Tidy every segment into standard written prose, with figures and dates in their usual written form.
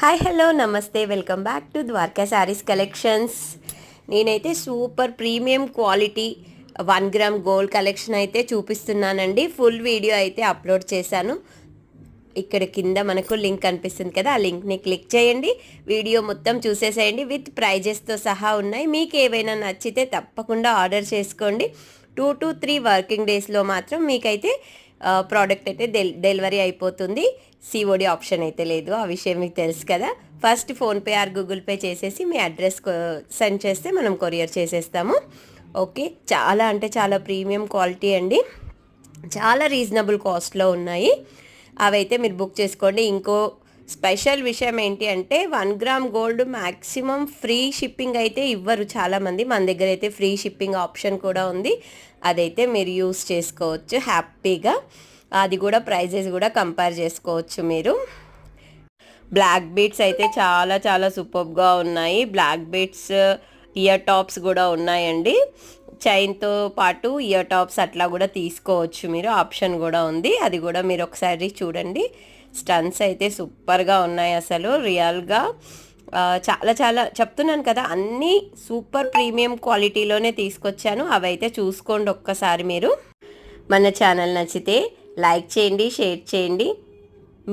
Hi hello నమస్తే welcome back to Dwaraka sarees collections. నేనైతే super premium quality 1 gram gold collection అయితే చూపిస్తున్నానండి. Full video అయితే అప్లోడ్ చేశాను. ఇక్కడ కింద మనకు లింక్ కనిపిస్తుంది కదా, ఆ లింక్ని క్లిక్ చేయండి. వీడియో మొత్తం చూసేసేయండి. విత్ ప్రైజెస్తో సహా ఉన్నాయి. మీకు ఏవైనా నచ్చితే తప్పకుండా ఆర్డర్ చేసుకోండి. 2 to 3 వర్కింగ్ డేస్లో మాత్రం మీకైతే ప్రోడక్ట్ అయితే డెలివరీ అయిపోతుంది. సిఓడి ఆప్షన్ అయితే లేదు, ఆ విషయం మీకు తెలుసు కదా. First PhonePe are Google pay చేసేసి మీ అడ్రస్ సెండ్ చేస్తే మనం కొరియర్ చేసేస్తాము. ఓకే, చాలా అంటే చాలా ప్రీమియం క్వాలిటీ అండి. చాలా రీజనబుల్ కాస్ట్లో ఉన్నాయి. అవైతే మీరు బుక్ చేసుకోండి. ఇంకో స్పెషల్ విషయం ఏంటి అంటే 1 gram gold maximum free shipping అయితే ఇవ్వరు చాలామంది. మన దగ్గర అయితే ఫ్రీ షిప్పింగ్ ఆప్షన్ కూడా ఉంది. అదైతే మీరు యూస్ చేసుకోవచ్చు హ్యాపీగా. అది కూడా ప్రైజెస్ కూడా కంపేర్ చేసుకోవచ్చు మీరు. బ్లాక్ బీడ్స్ అయితే చాలా చాలా సూపర్గా ఉన్నాయి. బ్లాక్ బీడ్స్ ఇయర్ టాప్స్ కూడా ఉన్నాయండి. చైన్తో పాటు ఇయర్ టాప్స్ అట్లా కూడా తీసుకోవచ్చు మీరు, ఆప్షన్ కూడా ఉంది. అది కూడా మీరు ఒకసారి చూడండి. స్టన్స్ అయితే సూపర్గా ఉన్నాయి అసలు రియల్గా. చాలా చాలా చెప్తున్నాను కదా, అన్నీ సూపర్ ప్రీమియం క్వాలిటీలోనే తీసుకొచ్చాను. అవైతే చూసుకోండి ఒక్కసారి మీరు. మన ఛానల్ నచ్చితే లైక్ చేయండి, షేర్ చేయండి.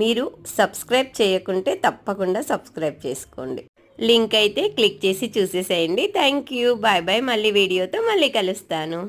మీరు సబ్స్క్రైబ్ చేయకుంటే తప్పకుండా సబ్స్క్రైబ్ చేసుకోండి. లింక్ అయితే క్లిక్ చేసి చూసేసేయండి. Thank you, bye bye. మళ్ళీ వీడియోతో మళ్ళీ కలుస్తాను.